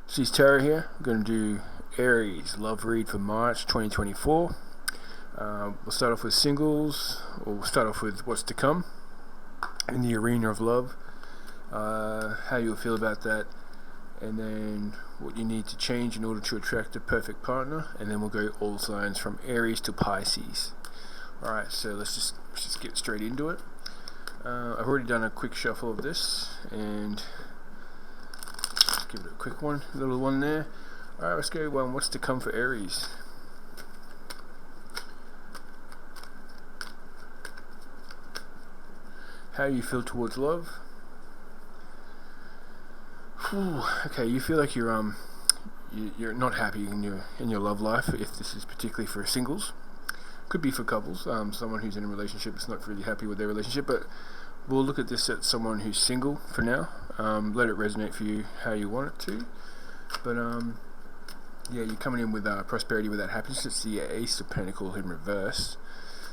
Aries Tarot here. I'm going to do Aries love read for March 2024. We'll start off with singles, or we'll start off with what's to come in the arena of love, how you'll feel about that, and then what you need to change in order to attract a perfect partner, and then we'll go all signs from Aries to Pisces. Alright, so let's just get straight into it. I've already done a quick shuffle of this, and give it a quick one, a little one there. Alright, let's go what's to come for Aries. How you feel towards love. Whew, okay, you feel like you're not happy in your love life, if this is particularly for singles. Could be for couples, someone who's in a relationship is not really happy with their relationship, but we'll look at this at someone who's single for now. Let it resonate for you how you want it to. But yeah, you're coming in with prosperity without happiness. It's the Ace of Pentacles in reverse.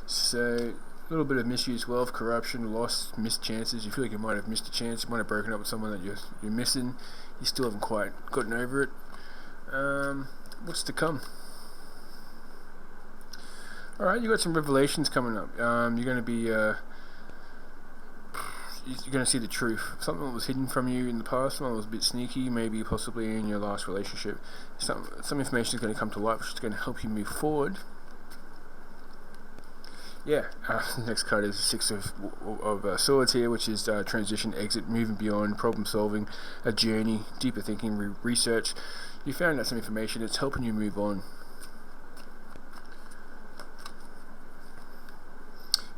So a little bit of misused wealth, corruption, loss, missed chances. You feel like you might have missed a chance. You might have broken up with someone that you're missing. You still haven't quite gotten over it. What's to come? Alright, you got some revelations coming up. You're going to be you're going to see the truth. Something that was hidden from you in the past, something that was a bit sneaky, maybe possibly in your last relationship. Some information is going to come to light, which is going to help you move forward. Yeah, next card is the Six of Swords here, which is transition, exit, moving beyond, problem solving, a journey, deeper thinking, research. You found out some information, it's helping you move on.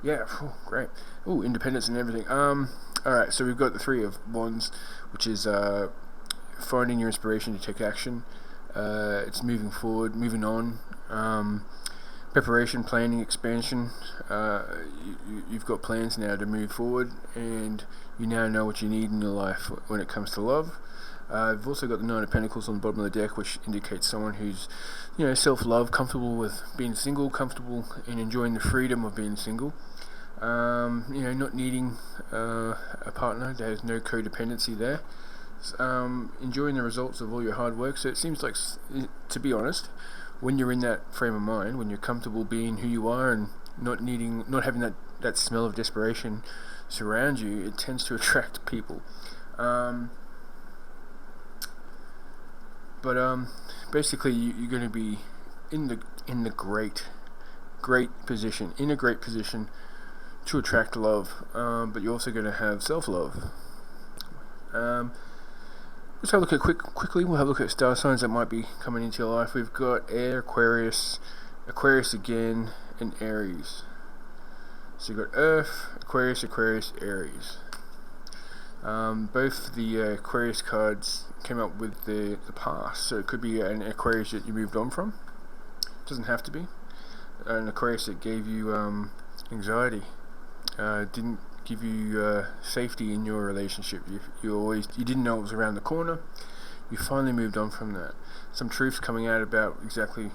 Yeah, great. Ooh, independence and everything. Alright, so we've got the Three of Wands, which is finding your inspiration to take action. It's moving forward, moving on. Preparation, planning, expansion. You've got plans now to move forward, and you now know what you need in your life when it comes to love. I've also got the Nine of Pentacles on the bottom of the deck, which indicates someone who's, self-love, comfortable with being single, comfortable in enjoying the freedom of being single. Not needing a partner. There's no codependency there. Enjoying the results of all your hard work. So it seems like, to be honest, when you're in that frame of mind, when you're comfortable being who you are and not having that smell of desperation surround you, it tends to attract people. Basically, you're going to be in a great position to attract love, but you're also going to have self-love. Let's have a look at quickly. We'll have a look at star signs that might be coming into your life. We've got Air, Aquarius again, and Aries. So you've got Earth, Aquarius, Aries. Both the Aquarius cards came up with the past, so it could be an Aquarius that you moved on from. It doesn't have to be. An Aquarius that gave you anxiety, didn't give you safety in your relationship. You didn't know it was around the corner. You finally moved on from that. Some truths coming out about exactly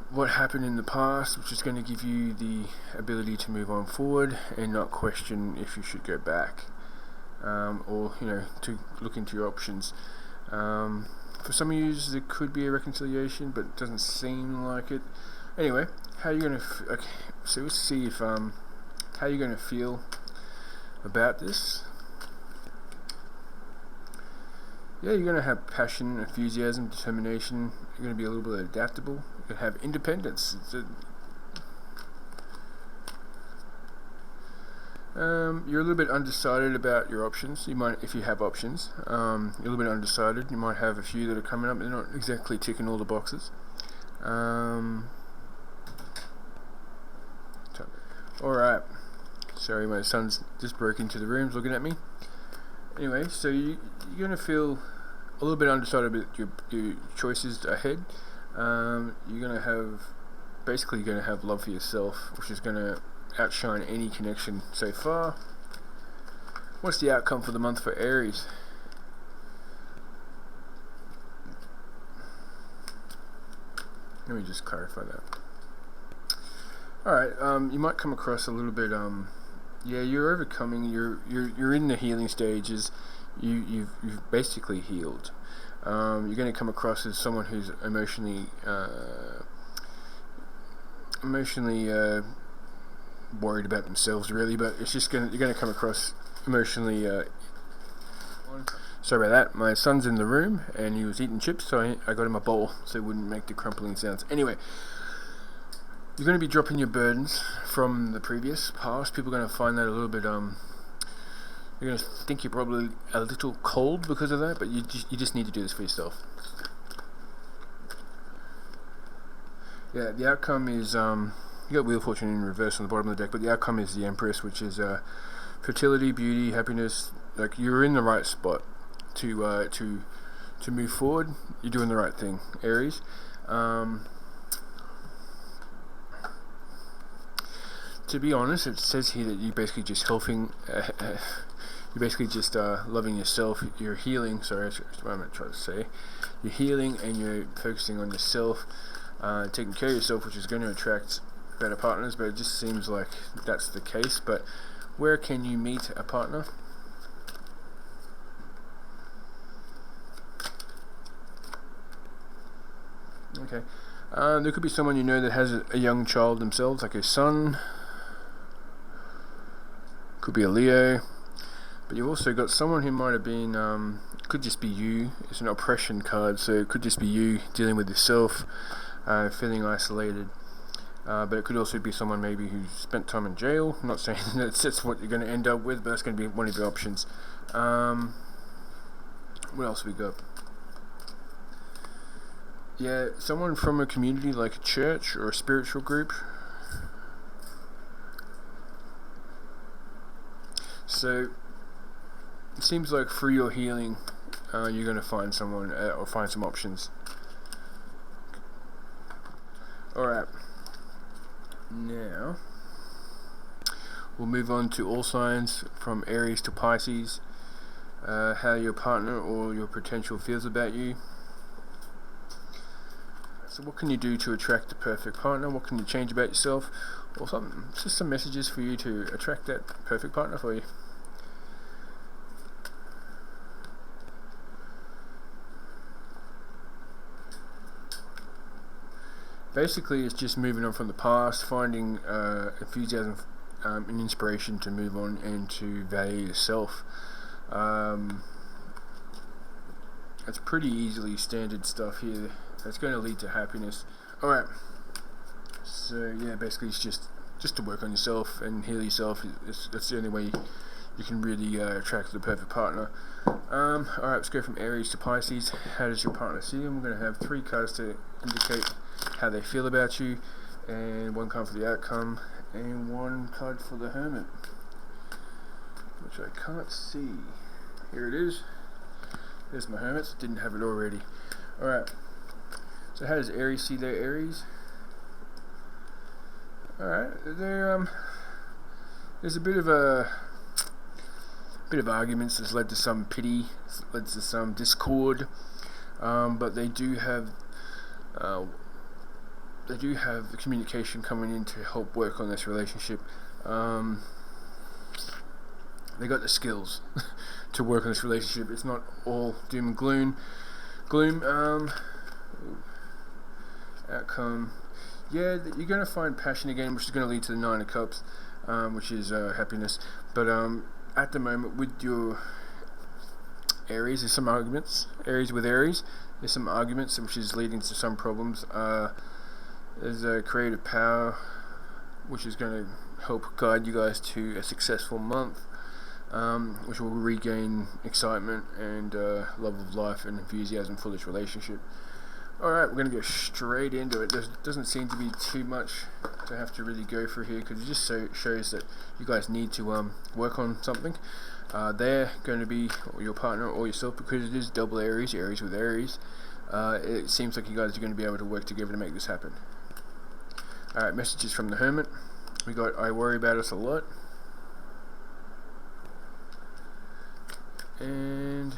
what happened in the past, which is going to give you the ability to move on forward and not question if you should go back, or to look into your options. For some of you, there could be a reconciliation, but it doesn't seem like it. Anyway, how are you going to? Okay, so let's see if how you're going to feel about this. Yeah, you're going to have passion, enthusiasm, determination. You're going to be a little bit adaptable. You're going to have independence. You're a little bit undecided about your options. You might, if you have options, you're a little bit undecided. You might have a few that are coming up. They're not exactly ticking all the boxes. Alright. Sorry, my son's just broke into the room looking at me. Anyway, so you're going to feel a little bit undecided about your choices ahead. You're going to have love for yourself, which is going to outshine any connection so far. What's the outcome for the month for Aries? Let me just clarify that. Alright, you might come across a little bit, you're overcoming, you're in the healing stages, you've basically healed. You're going to come across as someone who's emotionally worried about themselves, really, but it's just you're going to come across emotionally. Sorry about that. My son's in the room and he was eating chips, so I got him a bowl so he wouldn't make the crumpling sounds. Anyway, you're going to be dropping your burdens from the previous past. People are going to find that a little bit you're going to think you're probably a little cold because of that, but you just need to do this for yourself. Yeah, the outcome is you got Wheel of Fortune in reverse on the bottom of the deck, but the outcome is the Empress, which is fertility, beauty, happiness. Like, you're in the right spot to move forward. You're doing the right thing, Aries. To be honest, it says here that you're basically just helping. You're basically just loving yourself. You're healing. Sorry, that's what I'm trying to say. You're healing and you're focusing on yourself, taking care of yourself, which is going to attract better partners. But it just seems like that's the case. But where can you meet a partner? Okay. There could be someone you know that has a young child themselves, like a son. Could be a Leo. But you've also got someone who might have been, could just be you. It's an oppression card, so it could just be you dealing with yourself, feeling isolated. But it could also be someone maybe who spent time in jail. I'm not saying that's what you're going to end up with, but that's going to be one of the options. What else we got? Yeah, someone from a community like a church or a spiritual group. So it seems like through your healing, you're going to find someone or find some options. Alright, now we'll move on to all signs from Aries to Pisces. How your partner or your potential feels about you. So what can you do to attract the perfect partner? What can you change about yourself? Or something, just some messages for you to attract that perfect partner for you. Basically, it's just moving on from the past, finding enthusiasm and inspiration to move on and to value yourself. It's pretty easily standard stuff here. That's going to lead to happiness. Alright, so yeah, basically it's just to work on yourself and heal yourself. That's the only way you can really attract the perfect partner. Alright, let's go from Aries to Pisces. How does your partner see you? We're going to have 3 cards to indicate how they feel about you, and 1 card for the outcome, and 1 card for the Hermit, which I can't see. Here it is. There's my Hermits. Didn't have it already. Alright, so how does Aries see their Aries? Alright, there's a bit of arguments that's led to some pity, led to some discord, but they do have the communication coming in to help work on this relationship. They got the skills to work on this relationship. It's not all doom and gloom. Outcome. Yeah, you're going to find passion again, which is going to lead to the 9 of Cups, which is happiness. But at the moment, with your Aries, there's some arguments. Aries with Aries, there's some arguments, which is leading to some problems. There's a creative power, which is going to help guide you guys to a successful month, which will regain excitement and love of life and enthusiasm for this relationship. Alright, we're going to go straight into it. There doesn't seem to be too much to have to really go through here, because it just shows that you guys need to work on something. They're going to be your partner or yourself, because it is double Aries, Aries with Aries. It seems like you guys are going to be able to work together to make this happen. Alright, messages from the Hermit. We got, I worry about us a lot. And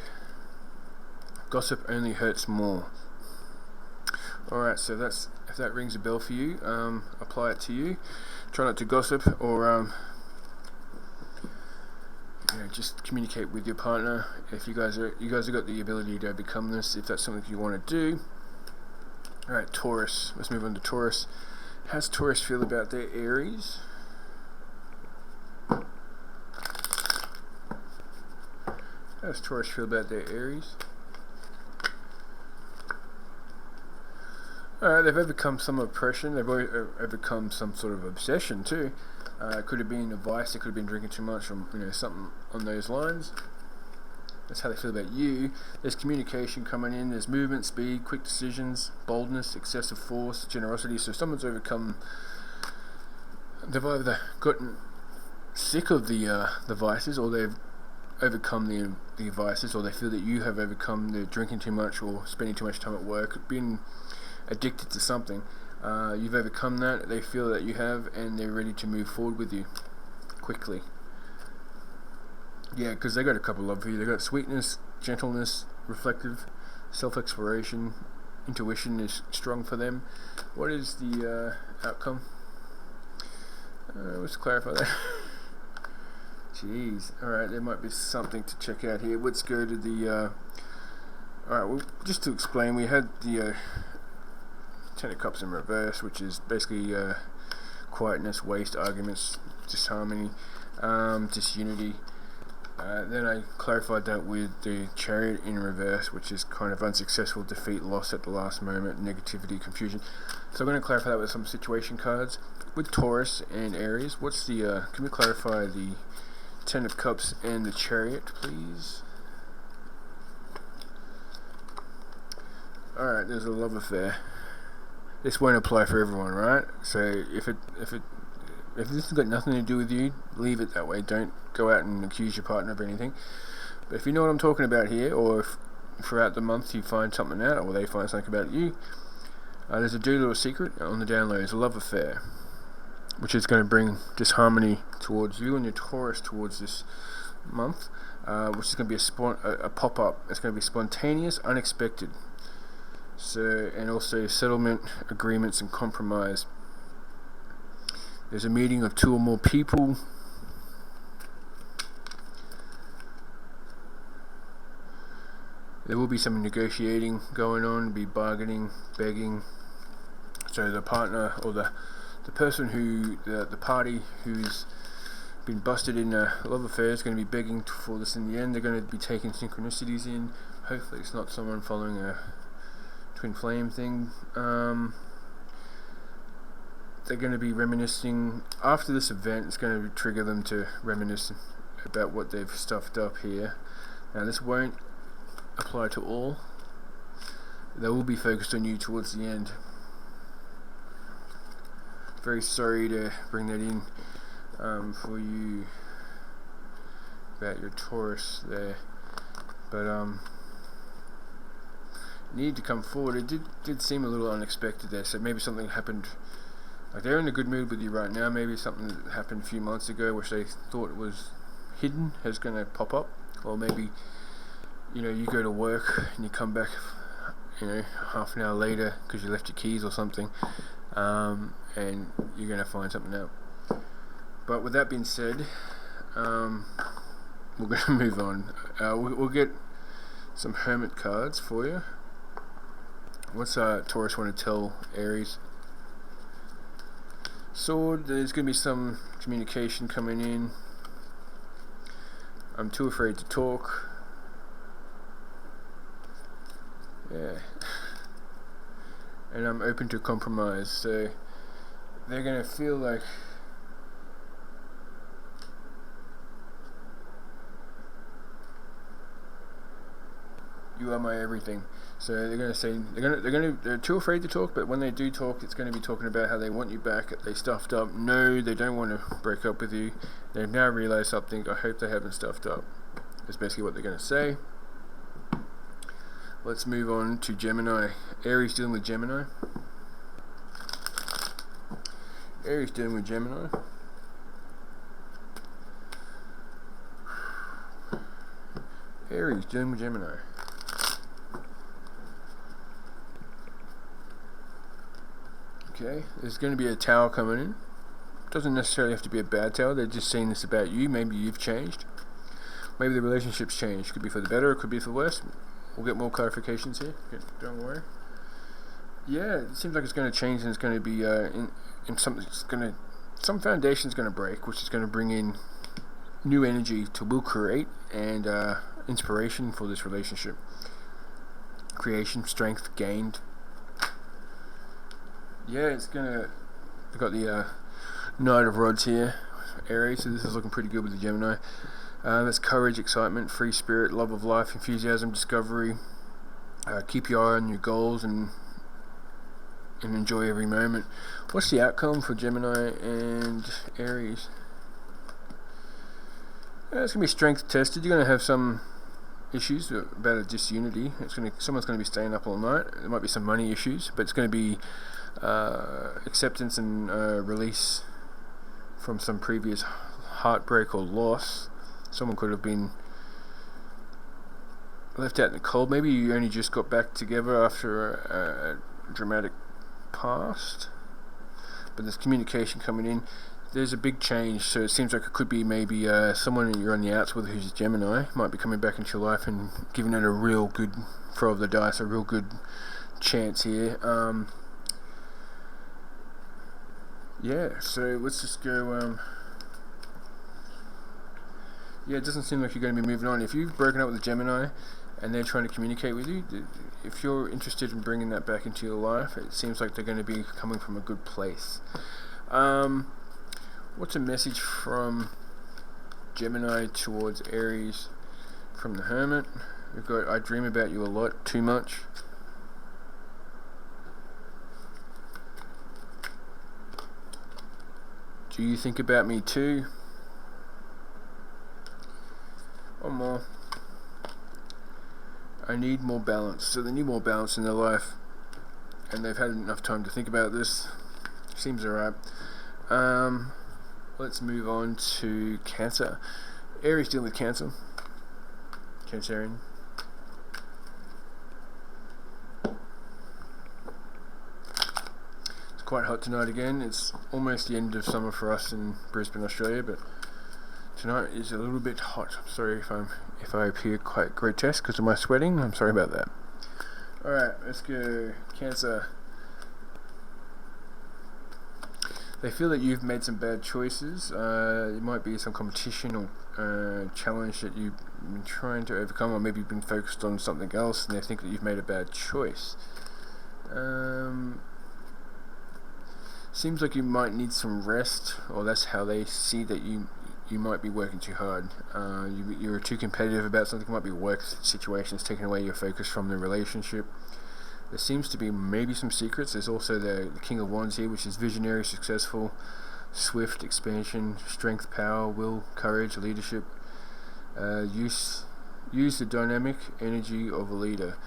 gossip only hurts more. Alright, so if that rings a bell for you, apply it to you. Try not to gossip, or just communicate with your partner. If you guys have got the ability to overcome this, if that's something you want to do. All right, Taurus. Let's move on to Taurus. How's Taurus feel about their Aries? How's Taurus feel about their Aries? Alright, they've overcome some oppression, they've overcome some sort of obsession too. It could have been a vice, it could have been drinking too much, or something on those lines. That's how they feel about you. There's communication coming in, there's movement, speed, quick decisions, boldness, excessive force, generosity. So someone's overcome, they've either gotten sick of the vices, or they've overcome the vices, or they feel that you have overcome the drinking too much or spending too much time at work, being addicted to something. You've overcome that, they feel that you have, and they're ready to move forward with you quickly. Yeah, because they got a couple of love for you. They got sweetness, gentleness, reflective, self-exploration, intuition is strong for them. What is the outcome? Let's clarify that. Jeez. Alright, there might be something to check out here. Let's go to the... Alright, well, just to explain, we had the Ten of Cups in reverse, which is basically quietness, waste, arguments, disharmony, disunity. Then I clarified that with the Chariot in reverse, which is kind of unsuccessful, defeat, loss at the last moment, negativity, confusion. So I'm going to clarify that with some situation cards. With Taurus and Aries, what's the... can we clarify the Ten of Cups and the Chariot, please? Alright, there's a love affair. This won't apply for everyone, right? So if this has got nothing to do with you, leave it that way. Don't go out and accuse your partner of anything. But if you know what I'm talking about here, or if throughout the month you find something out, or they find something about you, there's a dirty little secret on the down low. It's a love affair, which is going to bring disharmony towards you and your Taurus towards this month, which is going to be a pop-up. It's going to be spontaneous, unexpected. So, and also settlement, agreements, and compromise. There's a meeting of two or more people. There will be some negotiating going on, be bargaining, begging. So the partner or the person who, the party who's been busted in a love affair is going to be begging for this in the end. They're going to be taking synchronicities in. Hopefully it's not someone following a twin flame thing. They're going to be reminiscing after this event. It's going to trigger them to reminisce about what they've stuffed up here. Now this won't apply to all. They will be focused on you towards the end. Very sorry to bring that in for you about your Taurus there, but need to come forward. It did seem a little unexpected there, so maybe something happened. Like they're in a good mood with you right now. Maybe something that happened a few months ago which they thought was hidden is going to pop up, or maybe you go to work and you come back half an hour later because you left your keys or something, and you're going to find something out. But with that being said, we're going to move on. We'll get some Hermit cards for you. What's Taurus want to tell Aries? Sword, there's going to be some communication coming in. I'm too afraid to talk. Yeah. And I'm open to compromise. So they're going to feel like you are my everything. So they're going to say they're too afraid to talk, but when they do talk, it's going to be talking about how they want you back. They stuffed up. No, they don't want to break up with you. They've now realized something. I hope they haven't stuffed up. That's basically what they're going to say. Let's move on to Gemini. Aries dealing with Gemini. Aries dealing with Gemini. Aries dealing with Gemini. Okay, there's going to be a tower coming in. Doesn't necessarily have to be a bad tower. They're just saying this about you. Maybe you've changed. maybe the relationship's changed. Could be for the better, it could be for the worse. We'll get more clarifications here. Don't worry. Yeah, it seems like it's going to change, and it's going to be in something. Some foundation's going to break, which is going to bring in new energy to will create and inspiration for this relationship. Creation, strength gained. Yeah, it's gonna. We've got the Knight of Rods here, Aries. So this is looking pretty good with the Gemini. That's courage, excitement, free spirit, love of life, enthusiasm, discovery. Keep your eye on your goals and enjoy every moment. What's the outcome for Gemini and Aries? It's going to be strength tested. You're going to have some issues about a disunity. Someone's going to be staying up all night. There might be some money issues, but it's going to be acceptance and release from some previous heartbreak or loss. Someone could have been left out in the cold. Maybe you only just got back together after a dramatic past, but there's communication coming in. There's a big change, so it seems like it could be maybe someone you're on the outs with who's a Gemini might be coming back into your life and giving it a real good throw of the dice, a real good chance here. Yeah, so let's just go. Yeah, it doesn't seem like you're going to be moving on. If you've broken up with a Gemini and they're trying to communicate with you, if you're interested in bringing that back into your life, it seems like they're going to be coming from a good place. What's a message from Gemini towards Aries from the Hermit? We've got, I dream about you a lot, too much. Do you think about me too? One more. I need more balance. So they need more balance in their life, and they've had enough time to think about this. Seems alright. Let's move on to Cancer. Aries dealing with Cancer. Cancerian. It's quite hot tonight again. It's almost the end of summer for us in Brisbane, Australia, but tonight is a little bit hot. I'm sorry if I appear quite grotesque because of my sweating. I'm sorry about that. Alright, let's go Cancer. They feel that you've made some bad choices. It might be some competition or challenge that you've been trying to overcome, or maybe you've been focused on something else and they think that you've made a bad choice. Seems like you might need some rest, or that's how they see that you might be working too hard. You're too competitive about something. It might be work situations taking away your focus from the relationship. There seems to be maybe some secrets. There's also the King of Wands here, which is visionary, successful, swift, expansion, strength, power, will, courage, leadership. Use the dynamic energy of a leader.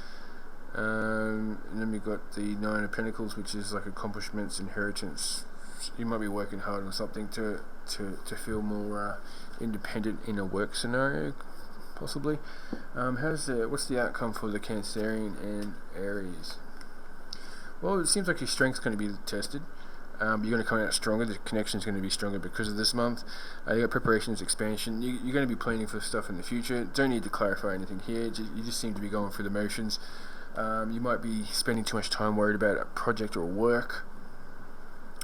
And then we've got the Nine of Pentacles, which is like accomplishments, inheritance. You might be working hard on something to feel more independent in a work scenario, possibly. What's the outcome for the Cancerian and Aries? Well, it seems like your strength's going to be tested. You're going to come out stronger. The connection's going to be stronger because of this month. You got preparations, expansion. You're going to be planning for stuff in the future. Don't need to clarify anything here. You just seem to be going through the motions. You might be spending too much time worried about a project or work.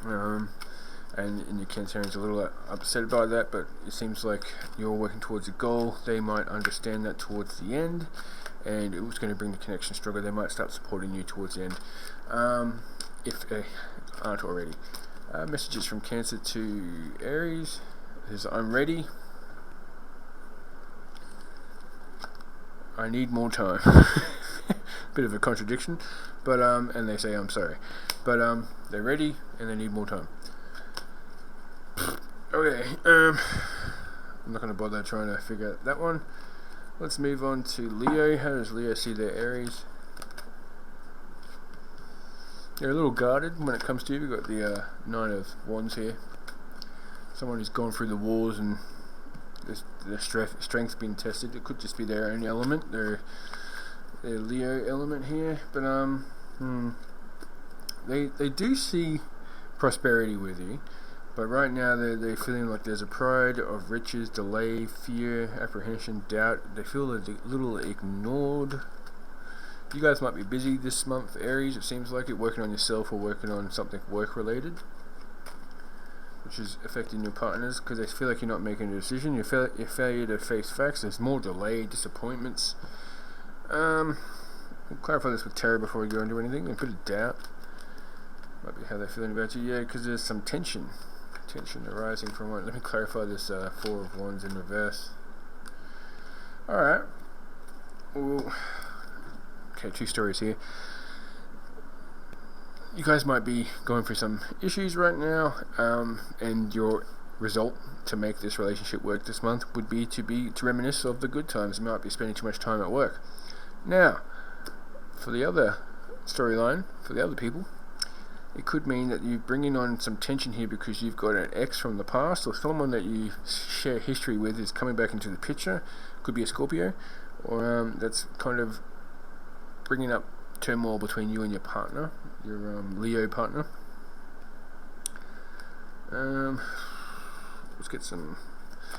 And your Cancerian's a little upset by that, but it seems like you're working towards a goal. They might understand that towards the end, and it was going to bring the connection stronger. They might start supporting you towards the end, if they aren't already. Messages from Cancer to Aries is, I'm ready. I need more time. Bit of a contradiction, but and they say I'm sorry, but they're ready and they need more time. Okay, I'm not going to bother trying to figure out that one. Let's move on to Leo. How does Leo see their Aries? They're a little guarded when it comes to you. We've got the Nine of Wands here. Someone who's gone through the wars and their strength's been tested. It could just be their own element, their Leo element here. But they do see prosperity with you. But right now they're feeling like there's a pride of riches, delay, fear, apprehension, doubt. They feel a little ignored. You guys might be busy this month, Aries, it seems like it, working on yourself or working on something work related, which is affecting your partners because they feel like you're not making a decision. Your failure to face facts. There's more delay, disappointments. We'll clarify this with tarot before we go into anything. A bit of doubt might be how they're feeling about you. Yeah, because there's some tension arising from one. Let me clarify this Four of Wands in reverse. Alright. Okay, two stories here. You guys might be going through some issues right now, and your result to make this relationship work this month would be to reminisce of the good times. You might be spending too much time at work. Now, for the other storyline, for the other people, it could mean that you're bringing on some tension here because you've got an ex from the past, or someone that you share history with is coming back into the picture. Could be a Scorpio, or that's kind of bringing up turmoil between you and your partner, your Leo partner. Let's get some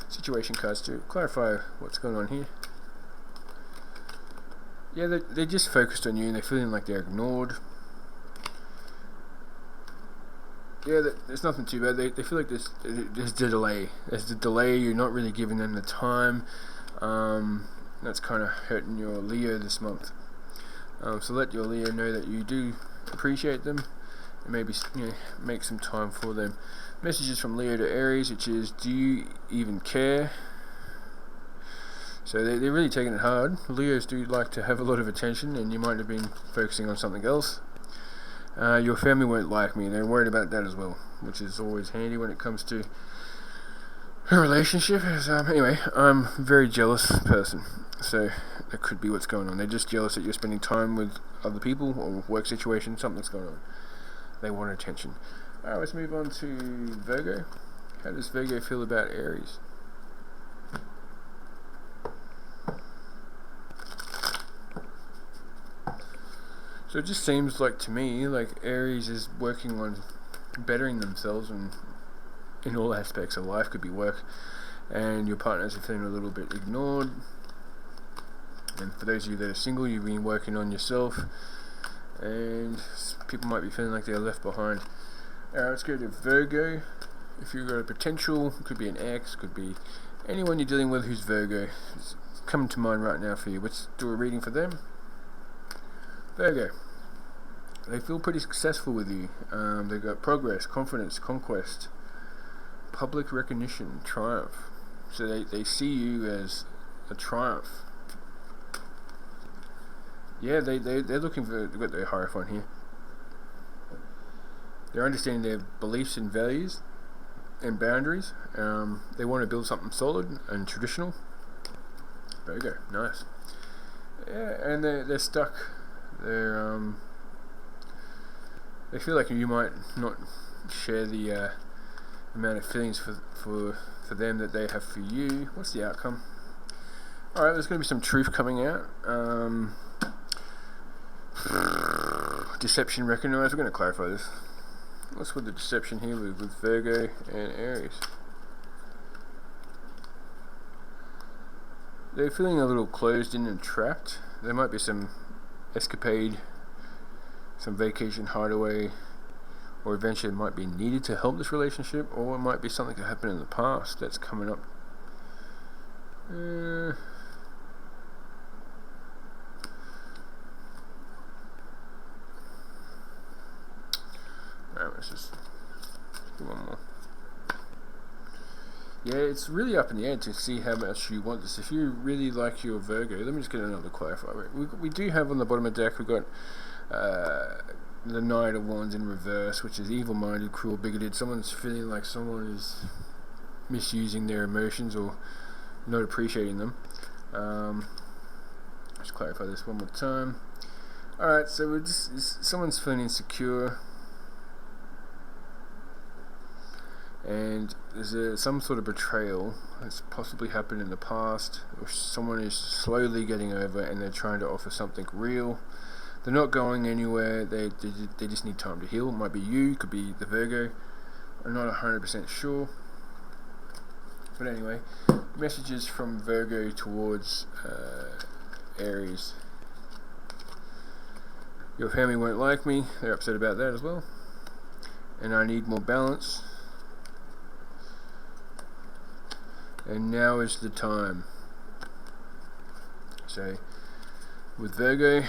situation cards to clarify what's going on here. Yeah, they're just focused on you and they're feeling like they're ignored. Yeah, there's nothing too bad. They feel like there's the delay. There's the delay. You're not really giving them the time. That's kind of hurting your Leo this month. So let your Leo know that you do appreciate them and maybe make some time for them. Messages from Leo to Aries, which is, do you even care? So they're really taking it hard. Leos do like to have a lot of attention, and you might have been focusing on something else. Your family won't like me. They're worried about that as well, which is always handy when it comes to a relationship. Anyway, I'm a very jealous person, so that could be what's going on. They're just jealous that you're spending time with other people or work situation. Something's going on. They want attention. Alright, let's move on to Virgo. How does Virgo feel about Aries? So it just seems like to me like Aries is working on bettering themselves and in all aspects of life. Could be work, and your partners are feeling a little bit ignored. And for those of you that are single, you've been working on yourself, and people might be feeling like they're left behind. Alright, let's go to Virgo. If you've got a potential, could be an ex, could be anyone you're dealing with who's Virgo. It's coming to mind right now for you. Let's do a reading for them. Virgo. They feel pretty successful with you. They've got progress, confidence, conquest, public recognition, triumph. So they see you as a triumph. Yeah, they're looking for, they've got their Hierophant here. They're understanding their beliefs and values and boundaries. They want to build something solid and traditional. Virgo, nice. Yeah, and they're stuck. They feel like you might not share the amount of feelings for them that they have for you. What's the outcome? Alright, there's going to be some truth coming out. Deception recognized. We're going to clarify this. What's with the deception here with Virgo and Aries? They're feeling a little closed in and trapped. There might be some escapade, some vacation hideaway, or adventure might be needed to help this relationship, or it might be something that happened in the past that's coming up. Alright, let's just do one more. Yeah, it's really up in the air to see how much you want this. If you really like your Virgo, let me just get another clarifier. We do have on the bottom of the deck, we've got the Knight of Wands in reverse, which is evil-minded, cruel, bigoted. Someone's feeling like someone is misusing their emotions or not appreciating them. Let's clarify this one more time. Alright, so someone's feeling insecure. And there's some sort of betrayal that's possibly happened in the past, or someone is slowly getting over and they're trying to offer something real. They're not going anywhere, they just need time to heal. It might be you, could be the Virgo. I'm not 100% sure. But anyway, messages from Virgo towards Aries. Your family won't like me. They're upset about that as well. And I need more balance. And now is the time. So, with Virgo,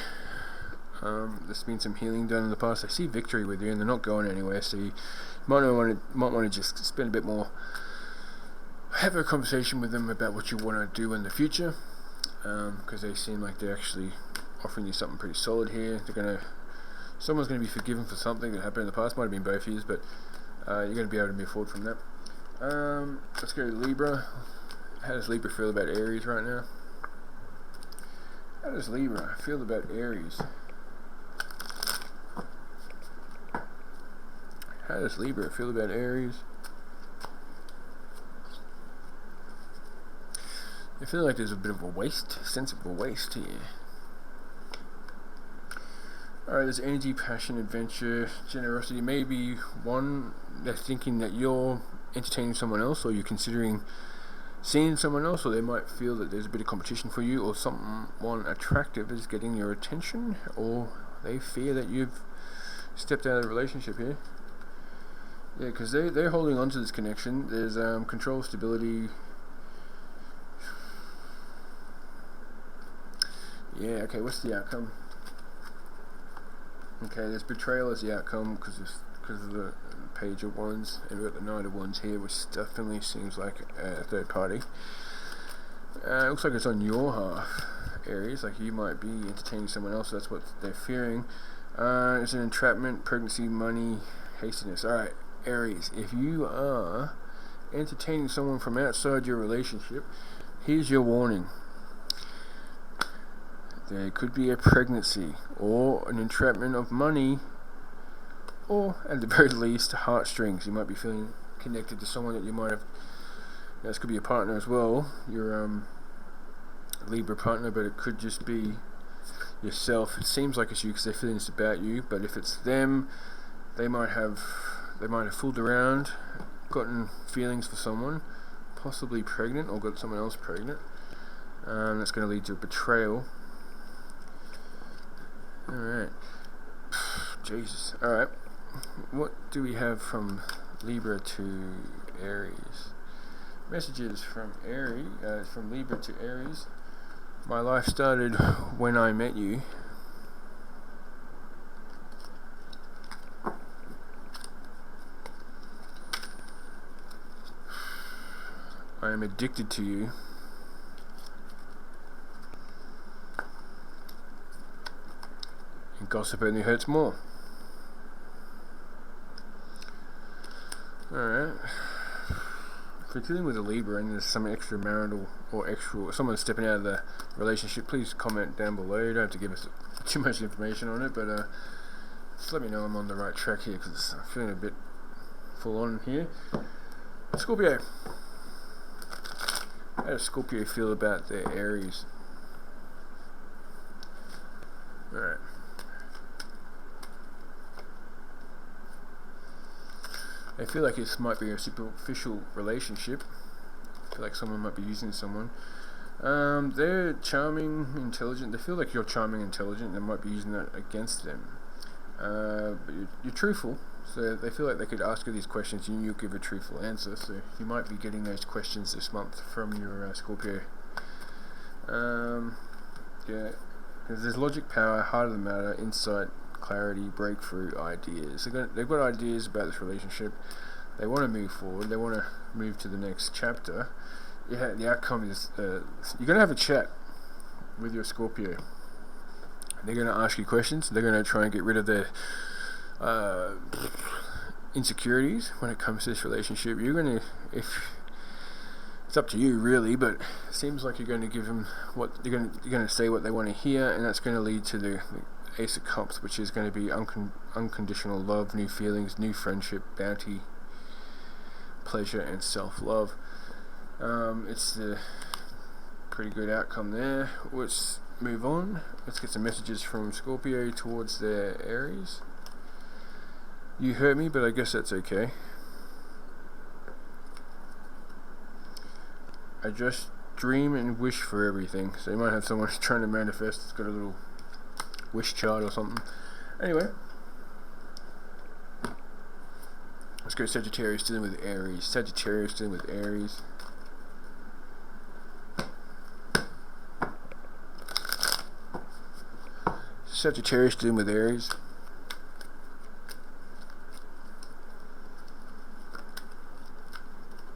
there's been some healing done in the past. I see victory with you, and they're not going anywhere. So you might want to just spend a bit more. Have a conversation with them about what you want to do in the future, because they seem like they're actually offering you something pretty solid here. Someone's gonna be forgiven for something that happened in the past. Might have been both of you, but you're gonna be able to move forward from that. Let's go to Libra. How does Libra feel about Aries right now? How does Libra feel about Aries? How does Libra feel about Aries? I feel like there's a bit of a sense of a waste here. Alright, there's energy, passion, adventure, generosity. Maybe one, they're thinking that you're entertaining someone else, or you're considering seeing someone else, or they might feel that there's a bit of competition for you, or someone attractive is getting your attention, or they fear that you've stepped out of the relationship here. Yeah, because they're holding on to this connection. There's control, stability. Yeah, okay, what's the outcome? Okay, there's betrayal as the outcome because of the Page of Wands, and we've got the Knight of Wands here, which definitely seems like a third party. It looks like it's on your half, Aries, like you might be entertaining someone else, so that's what they're fearing. It's an entrapment, pregnancy, money, hastiness. Alright, Aries, if you are entertaining someone from outside your relationship, here's your warning. There could be a pregnancy, or an entrapment of money, or at the very least, heartstrings. You might be feeling connected to someone that you might have. This could be a partner as well, your Libra partner, but it could just be yourself. It seems like it's you because they're feeling this about you, but if it's them, they might have fooled around, gotten feelings for someone, possibly pregnant, or got someone else pregnant. That's going to lead to a betrayal. Alright. Jesus. Alright. What do we have from Libra to Aries? Messages from from Libra to Aries. My life started when I met you. I am addicted to you. And gossip only hurts more. Alright. If you're dealing with a Libra and there's some extramarital or someone stepping out of the relationship, please comment down below. You don't have to give us too much information on it, but just let me know I'm on the right track here, because I'm feeling a bit full on here. Scorpio. How does Scorpio feel about their Aries? Alright. I feel like this might be a superficial relationship. I feel like someone might be using someone. They're charming, intelligent. They feel like you're charming, intelligent. They might be using that against them. But you're truthful, so they feel like they could ask you these questions and you'll give a truthful answer. So you might be getting those questions this month from your Scorpio. Yeah, because there's logic, power, heart of the matter, insight, clarity, breakthrough, ideas. They've got ideas about this relationship. They want to move forward. They want to move to the next chapter. Yeah, the outcome is you're going to have a chat with your Scorpio. They're going to ask you questions. They're going to try and get rid of their insecurities when it comes to this relationship. You're going to, it's up to you really, but it seems like you're going to give them what you're going to say what they want to hear, and that's going to lead to the Ace of Cups, which is going to be unconditional love, new feelings, new friendship, bounty, pleasure, and self-love. It's a pretty good outcome there. Let's move on. Let's get some messages from Scorpio towards their Aries. You hurt me, but I guess that's okay. I just dream and wish for everything. So you might have someone trying to manifest. It's got a little wish chart or something. Anyway, let's go Sagittarius dealing with Aries. Sagittarius dealing with Aries. Sagittarius dealing with Aries.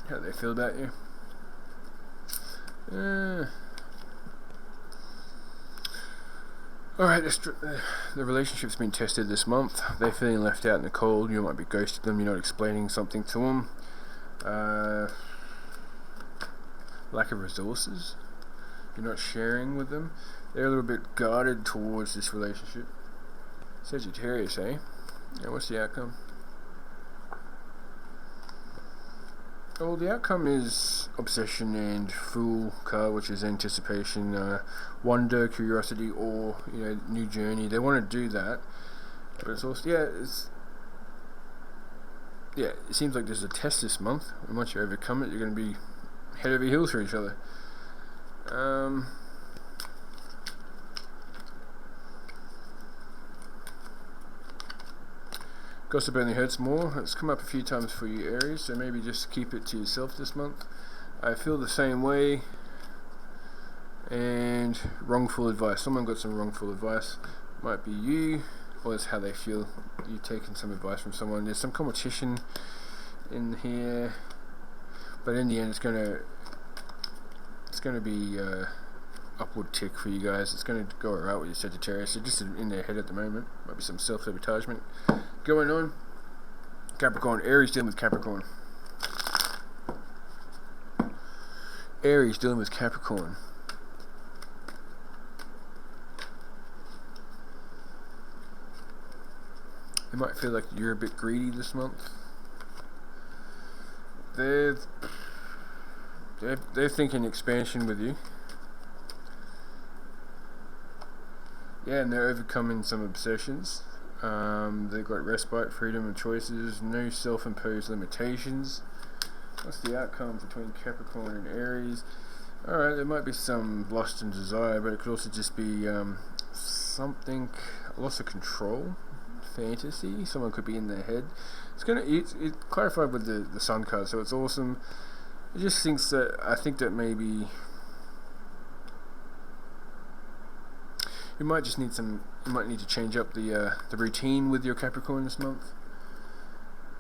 How do they feel about you? Alright, the relationship's been tested this month. They're feeling left out in the cold. You might be ghosting them. You're not explaining something to them. Lack of resources. You're not sharing with them. They're a little bit guarded towards this relationship. Sagittarius, eh? And what's the outcome? Well, the outcome is obsession and Fool card, which is anticipation, wonder, curiosity, or new journey. They want to do that, but it's also it seems like there's a test this month, and once you overcome it, you're going to be head over heels for each other. Gossip only hurts more. It's come up a few times for you, Aries, so maybe just keep it to yourself this month. I feel the same way. And wrongful advice. Someone got some wrongful advice. Might be you, or it's how they feel. You've taken some advice from someone. There's some competition in here, but in the end, it's gonna be upward tick for you guys. It's gonna go alright with your Sagittarius. They're just in their head at the moment. Might be some self-sabotagement going on. Capricorn, Aries dealing with Capricorn. Aries dealing with Capricorn. You might feel like you're a bit greedy this month. They're thinking expansion with you. Yeah, and they're overcoming some obsessions. They've got respite, freedom of choices, no self-imposed limitations. What's the outcome between Capricorn and Aries? Alright, there might be some lust and desire, but it could also just be something, loss of control, fantasy. Someone could be in their head. It's clarified with the Sun card, so it's awesome. It just thinks that, I think that maybe you might just need you might need to change up the routine with your Capricorn this month.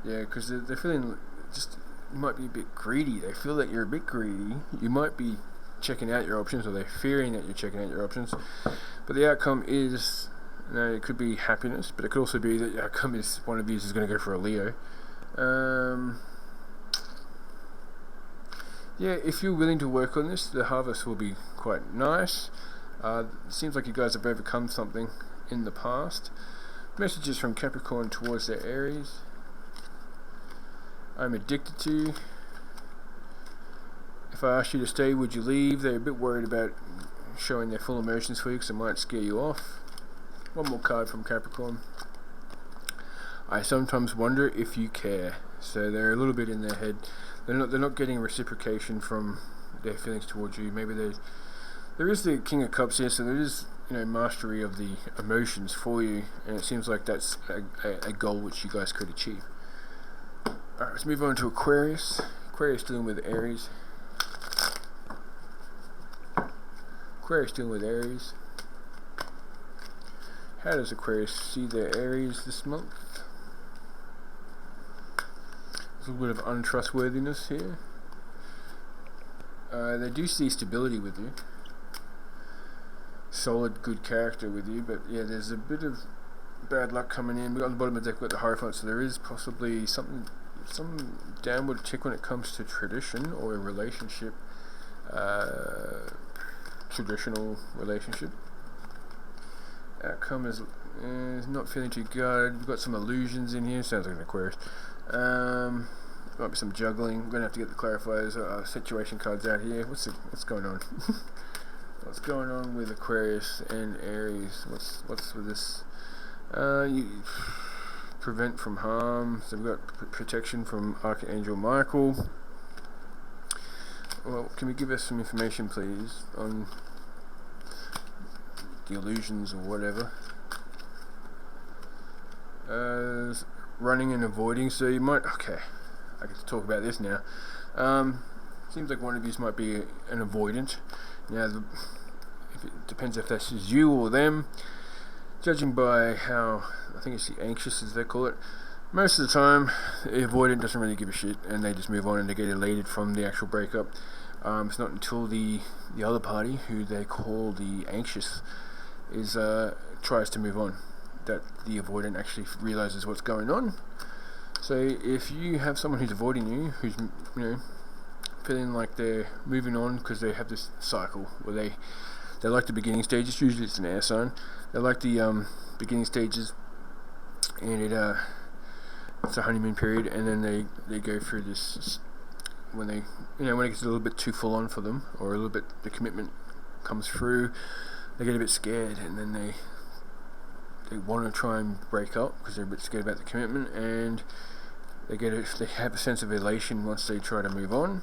Yeah, because they're feeling just, you might be a bit greedy. They feel that you're a bit greedy. You might be checking out your options, or they're fearing that you're checking out your options. But the outcome is, it could be happiness, but it could also be that the outcome is one of you is going to go for a Leo. Yeah, if you're willing to work on this, the harvest will be quite nice. It seems like you guys have overcome something in the past. Messages from Capricorn towards their Aries. I'm addicted to you. If I asked you to stay, would you leave? They're a bit worried about showing their full emotions for you because it might scare you off. One more card from Capricorn. I sometimes wonder if you care. So they're a little bit in their head. They're not getting reciprocation from their feelings towards you. Maybe there is the King of Cups here, so there is mastery of the emotions for you, and it seems like that's a goal which you guys could achieve. Alright, let's move on to Aquarius. Aquarius dealing with Aries. Aquarius dealing with Aries. How does Aquarius see their Aries this month? There's a little bit of untrustworthiness here. They do see stability with you. Solid, good character with you, but yeah, there's a bit of bad luck coming in. On the bottom of the deck, we've got the Hierophant, so there is possibly some downward tick when it comes to tradition or a relationship, traditional relationship. Outcome is not feeling too good. We've got some illusions in here. Sounds like an Aquarius. Might be some juggling. We're gonna have to get the clarifiers, situation cards out here. What's going on? What's going on with Aquarius and Aries? What's with this? You prevent from harm. So we've got protection from Archangel Michael. Well, can we give us some information, please, on the illusions or whatever? Running and avoiding. So you might. Okay, I get to talk about this now. Seems like one of you might be an avoidant. Now, if it depends if this is you or them. Judging by how, I think it's the anxious as they call it, most of the time the avoidant doesn't really give a shit and they just move on and they get elated from the actual breakup. It's not until the other party, who they call the anxious, is tries to move on, that the avoidant actually realizes what's going on. So if you have someone who's avoiding you, who's feeling like they're moving on because they have this cycle where they like the beginning stages. Usually it's an air sign. They like the beginning stages, and it's a honeymoon period, and then they go through this when they when it gets a little bit too full on for them, or a little bit the commitment comes through, they get a bit scared, and then they want to try and break up because they're a bit scared about the commitment, and they have a sense of elation once they try to move on.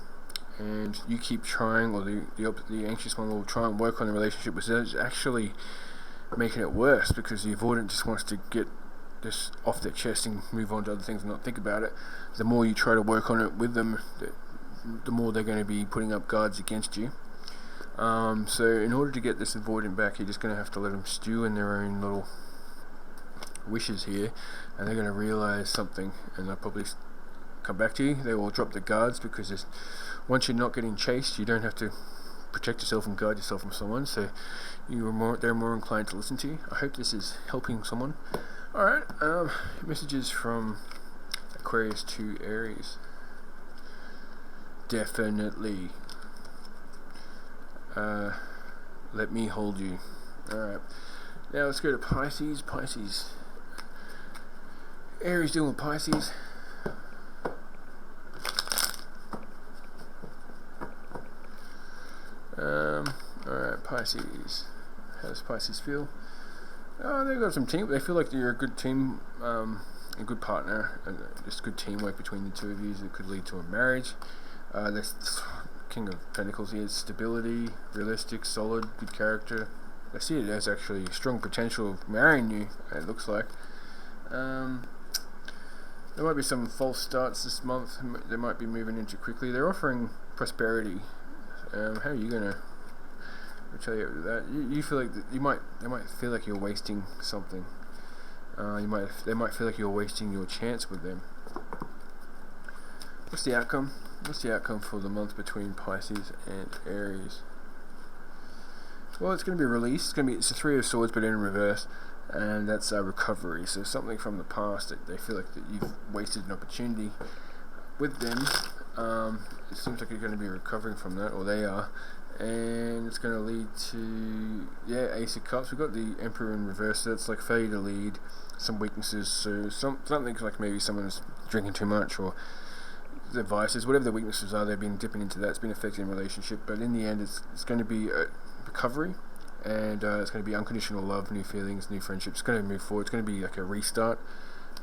And you keep trying, or the anxious one will try and work on the relationship, which is actually making it worse, because the avoidant just wants to get this off their chest and move on to other things and not think about it. The more you try to work on it with them, the more they're going to be putting up guards against you. So in order to get this avoidant back, you're just going to have to let them stew in their own little wishes here, and they're going to realize something, and they'll probably come back to you. They will drop the guards, because once you're not getting chased, you don't have to protect yourself and guard yourself from someone, so they're more inclined to listen to you. I hope this is helping someone. Alright, messages from Aquarius to Aries. Definitely. Let me hold you. Alright, now let's go to Pisces. Aries dealing with Pisces. Alright, Pisces. How does Pisces feel? They've got some team. They feel like you're a good team, a good partner, just good teamwork between the two of you that could lead to a marriage. This King of Pentacles here is stability, realistic, solid, good character. I see it as actually strong potential of marrying you, it looks like. There might be some false starts this month. They might be moving into quickly. They're offering prosperity. How are you gonna retaliate with that? You feel like they might feel like you're wasting something. They might feel like you're wasting your chance with them. What's the outcome? What's the outcome for the month between Pisces and Aries? Well, it's going to be release. It's a Three of Swords, but in reverse, and that's a recovery. So something from the past that they feel like that you've wasted an opportunity with them. It seems like you're going to be recovering from that, or they are, and it's going to lead to Ace of Cups. We've got the Emperor in reverse. So that's like failure to lead, some weaknesses. So something like maybe someone's drinking too much, or their vices, whatever the weaknesses are, they've been dipping into that. It's been affecting the relationship, but in the end, it's going to be a recovery, and it's going to be unconditional love, new feelings, new friendships. It's going to move forward. It's going to be like a restart.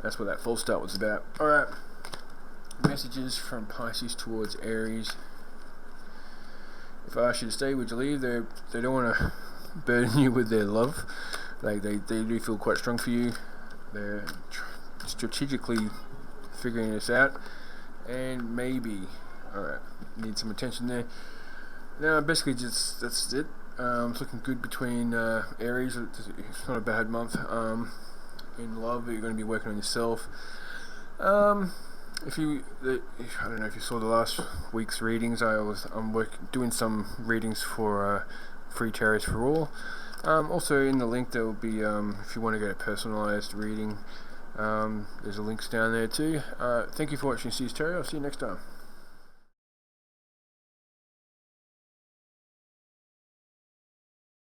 That's what that false start was about. All right. Messages from Pisces towards Aries. If I ask you to stay, would you leave? They don't want to burden you with their love. Like they do feel quite strong for you. They're strategically figuring this out, and maybe need some attention there. Now, basically, just that's it. It's looking good between Aries. It's not a bad month. In love, you're going to be working on yourself. I don't know if you saw the last week's readings. I'm doing some readings for free tarots for all. Also in the link there will be if you want to get a personalized reading. There's a links down there too. Thank you for watching Aries Tarot. I'll see you next time.